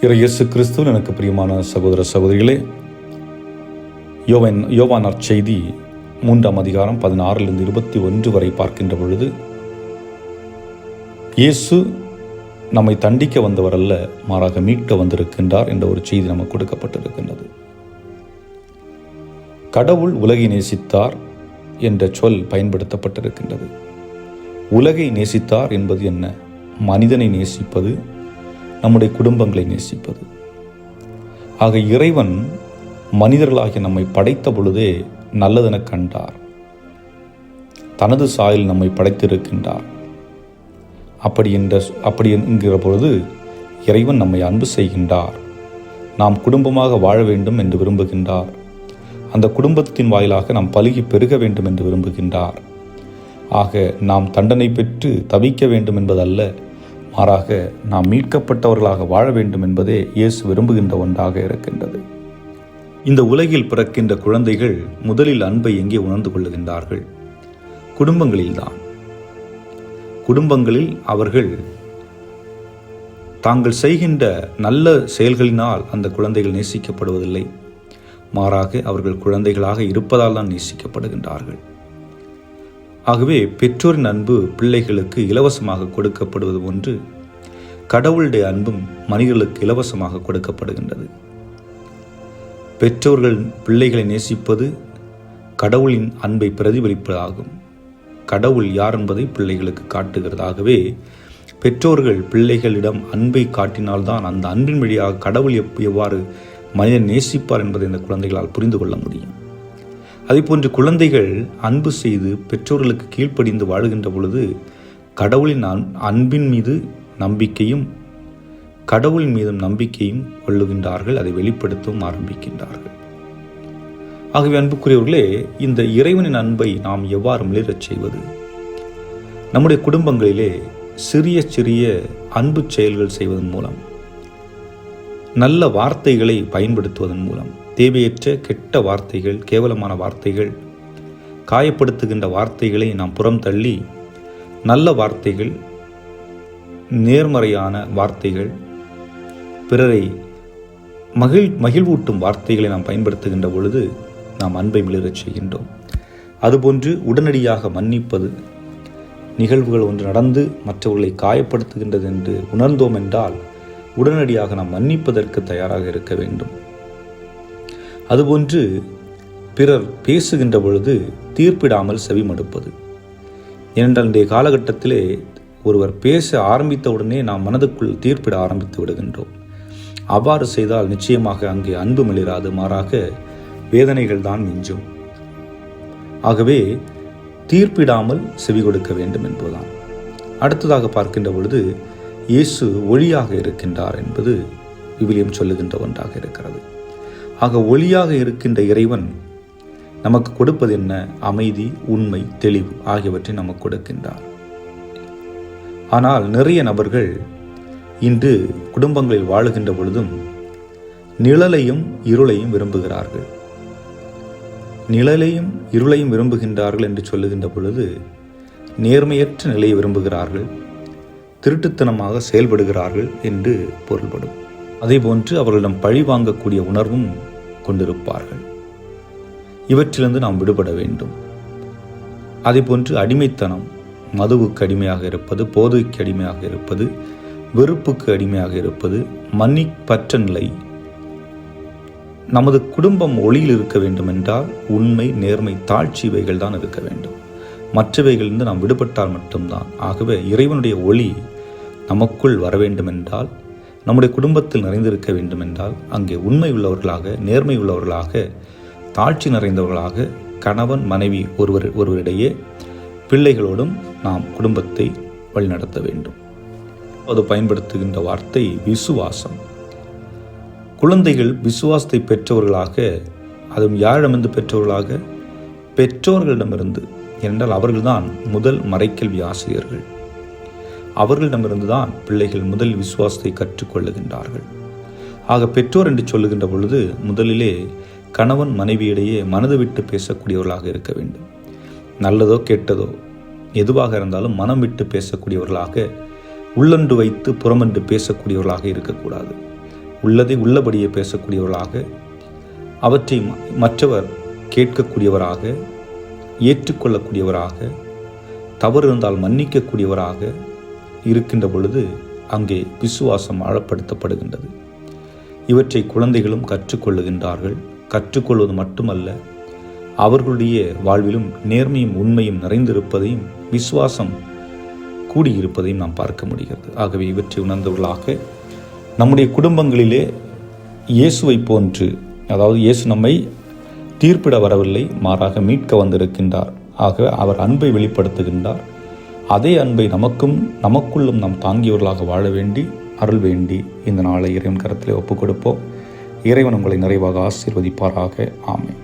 இயேசு கிறிஸ்துவில் எனக்கு பிரியமான சகோதர சகோதரிகளே, யோவான் நற்செய்தி 3ஆம் அதிகாரம் 16-21 வரை பார்க்கின்ற பொழுது, இயேசு நம்மை தண்டிக்க வந்தவர் அல்ல, மாறாக மீட்க வந்திருக்கின்றார் என்ற ஒரு செய்தி நமக்கு கொடுக்கப்பட்டிருக்கின்றது. கடவுள் உலகை நேசித்தார் என்ற சொல் பயன்படுத்தப்பட்டிருக்கின்றது. உலகை நேசித்தார் என்பது என்ன? மனிதனை நேசிப்பது, நம்முடைய குடும்பங்களை நேசிப்பது. ஆக இறைவன் மனிதர்களாகிய நம்மை படைத்த பொழுதே நல்லதென கண்டார். தனது சாயல் நம்மை படைத்திருக்கின்றார். அப்படி என்கிற பொழுது இறைவன் நம்மை அன்பு செய்கின்றார். நாம் குடும்பமாக வாழ வேண்டும் என்று விரும்புகின்றார். அந்த குடும்பத்தின் வாயிலாக நாம் பலுகி பெருக வேண்டும் என்று விரும்புகின்றார். ஆக நாம் தண்டனை பெற்று தவிக்க வேண்டும் என்பதல்ல, மாறாக நாம் மீட்கப்பட்டவர்களாக வாழ வேண்டும் என்பதே இயேசு விரும்புகின்ற ஒன்றாக இருக்கின்றது. இந்த உலகில் பிறக்கின்ற குழந்தைகள் முதலில் அன்பை எங்கே உணர்ந்து கொள்ளுகின்றார்கள்? குடும்பங்களில்தான். குடும்பங்களில் அவர்கள் தாங்கள் செய்கின்ற நல்ல செயல்களினால் அந்த குழந்தைகள் நேசிக்கப்படுவதில்லை, மாறாக அவர்கள் குழந்தைகளாக இருப்பதால் தான் நேசிக்கப்படுகின்றார்கள். ஆகவே பெற்றோரின் அன்பு பிள்ளைகளுக்கு இலவசமாக கொடுக்கப்படுவது ஒன்று, கடவுளுடைய அன்பும் மனிதர்களுக்கு இலவசமாக கொடுக்கப்படுகின்றது. பெற்றோர்கள் பிள்ளைகளை நேசிப்பது கடவுளின் அன்பை பிரதிபலிப்பதாகும். கடவுள் யார் என்பதை பிள்ளைகளுக்கு காட்டுகிறதாகவே பெற்றோர்கள் பிள்ளைகளிடம் அன்பை காட்டினால்தான் அந்த அன்பின் வழியாக கடவுள் எவ்வாறு மனிதன் நேசிப்பார் என்பதை இந்த குழந்தைகளால் புரிந்து கொள்ள முடியும். அதேபோன்று குழந்தைகள் அன்பு செய்து பெற்றோர்களுக்கு கீழ்ப்படிந்து வாழுகின்ற பொழுது கடவுளின் அன்பின் மீது நம்பிக்கையும் கடவுளின் மீதும் நம்பிக்கையும் கொள்ளுகின்றார்கள், அதை வெளிப்படுத்தவும் ஆரம்பிக்கின்றார்கள். ஆகவே அன்புக்குரியவர்களே, இந்த இறைவனின் அன்பை நாம் எவ்வாறு மிளிரச் செய்வது? நம்முடைய குடும்பங்களிலே சிறிய சிறிய அன்பு செயல்கள் செய்வதன் மூலம், நல்ல வார்த்தைகளை பயன்படுத்துவதன் மூலம், தேவையற்ற கெட்ட வார்த்தைகள், கேவலமான வார்த்தைகள், காயப்படுத்துகின்ற வார்த்தைகளை நாம் புறம் தள்ளி நல்ல வார்த்தைகள், நேர்மறையான வார்த்தைகள், பிறரை மகிழ்வூட்டும் வார்த்தைகளை நாம் பயன்படுத்துகின்ற பொழுது நாம் அன்பை மிளிரச் செய்கின்றோம். அதுபோன்று உடனடியாக மன்னிப்பது, நிகழ்வுகள் ஒன்று நடந்து மற்றவர்களை காயப்படுத்துகின்றது என்று உணர்ந்தோம் என்றால் உடனடியாக நாம் மன்னிப்பதற்கு தயாராக இருக்க வேண்டும். அதுபோன்று பிறர் பேசுகின்ற பொழுது தீர்ப்பிடாமல் செவிமடுப்பது. ஏனென்றால் இன்றைய காலகட்டத்திலே ஒருவர் பேச ஆரம்பித்தவுடனே நாம் மனதுக்குள் தீர்ப்பிட ஆரம்பித்து விடுகின்றோம். அவ்வாறு செய்தால் நிச்சயமாக அங்கே அன்பு மிளிராது, மாறாக வேதனைகள் தான் மிஞ்சும். ஆகவே தீர்ப்பிடாமல் செவி கொடுக்க வேண்டும் என்பதுதான். அடுத்ததாக பார்க்கின்ற பொழுது இயேசு ஒளியாக இருக்கின்றார் என்பது விவிலியம் சொல்லுகின்ற ஒன்றாக இருக்கிறது. ஆக ஒளியாக இருக்கின்ற இறைவன் நமக்கு கொடுப்பது என்ன? அமைதி, உண்மை, தெளிவு ஆகியவற்றை நமக்கு கொடுக்கின்றார். ஆனால் நிறைய நபர்கள் இன்று குடும்பங்களில் வாழுகின்ற பொழுதும் நிழலையும் இருளையும் விரும்புகிறார்கள். நிழலையும் இருளையும் விரும்புகின்றார்கள் என்று சொல்லுகின்ற பொழுது நேர்மையற்ற நிலையை விரும்புகிறார்கள், திருட்டுத்தனமாக செயல்படுகிறார்கள் என்று பொருள்படும். அதேபோன்று அவர்களிடம் பழி வாங்கக்கூடிய உணர்வும் கொண்டிருப்பார்கள். இவற்றிலிருந்து நாம் விடுபட வேண்டும். அதேபோன்று அடிமைத்தனம், மதுவுக்கு அடிமையாக இருப்பது, போதைக்கு அடிமையாக இருப்பது, வெறுப்புக்கு அடிமையாக இருப்பது, மன்னிப்பற்ற நிலை. நமது குடும்பம் ஒளியில் இருக்க வேண்டும் என்றால் உண்மை, நேர்மை, தாழ்ச்சி இவைகள் தான் இருக்க வேண்டும். மற்றவைகளிலிருந்து நாம் விடுபட்டால் மட்டும்தான். ஆகவே இறைவனுடைய ஒளி நமக்குள் வர வேண்டும் என்றால், நம்முடைய குடும்பத்தில் நிறைந்திருக்க வேண்டும் என்றால், அங்கே உண்மை உள்ளவர்களாக, நேர்மை உள்ளவர்களாக, தாழ்ச்சி நிறைந்தவர்களாக, கணவன் மனைவி ஒருவரிடையே பிள்ளைகளோடும் நாம் குடும்பத்தை வழிநடத்த வேண்டும். அது பயன்படுத்துகின்ற வார்த்தை விசுவாசம். குழந்தைகள் விசுவாசத்தை பெற்றவர்களாக, அதுவும் யாரிடமிருந்து பெற்றவர்களாக? பெற்றோர்களிடமிருந்து. ஏனென்றால் அவர்கள்தான் முதல் மறைக்கல்வி ஆசிரியர்கள். அவர்களிடமிருந்து தான் பிள்ளைகள் முதல் விசுவாசத்தை கற்றுக்கொள்ளுகின்றார்கள். ஆக பெற்றோர் என்று சொல்லுகின்ற பொழுது முதலிலே கணவன் மனைவியிடையே மனது விட்டு பேசக்கூடியவர்களாக இருக்க வேண்டும். நல்லதோ கெட்டதோ எதுவாக இருந்தாலும் மனம் விட்டு பேசக்கூடியவர்களாக, உள்ளொன்று வைத்து புறமன்று பேசக்கூடியவர்களாக இருக்கக்கூடாது. உள்ளதை உள்ளபடியே பேசக்கூடியவர்களாக, அவற்றை மற்றவர் கேட்கக்கூடியவராக, ஏற்றுக்கொள்ளக்கூடியவராக, தவறு இருந்தால் மன்னிக்கக்கூடியவராக இருக்கின்ற பொழுது அங்கே விசுவாசம் ஆழப்படுத்தப்படுகின்றது. இவற்றை குழந்தைகளும் கற்றுக்கொள்ளுகின்றார்கள். கற்றுக்கொள்வது மட்டுமல்ல, அவர்களுடைய வாழ்விலும் நேர்மையும் உண்மையும் நிறைந்திருப்பதையும் விசுவாசம் கூடியிருப்பதையும் நாம் பார்க்க முடிகிறது. ஆகவே இவற்றை உணர்ந்தவர்களாக நம்முடைய குடும்பங்களிலே இயேசுவை போன்று, அதாவது இயேசு நம்மை தீர்ப்பிட வரவில்லை, மாறாக மீட்க வந்திருக்கின்றார். ஆக அவர் அன்பை வெளிப்படுத்துகின்றார். அதே அன்பை நமக்குள்ளும் நாம் தாங்கியவர்களாக வாழ வேண்டி, அருள் வேண்டி இந்த நாளை இறைவன் கரத்திலே ஒப்புக் கொடுப்போம். இறைவன் உங்களை நிறைவாக ஆசீர்வதிப்பாராக. ஆமென்.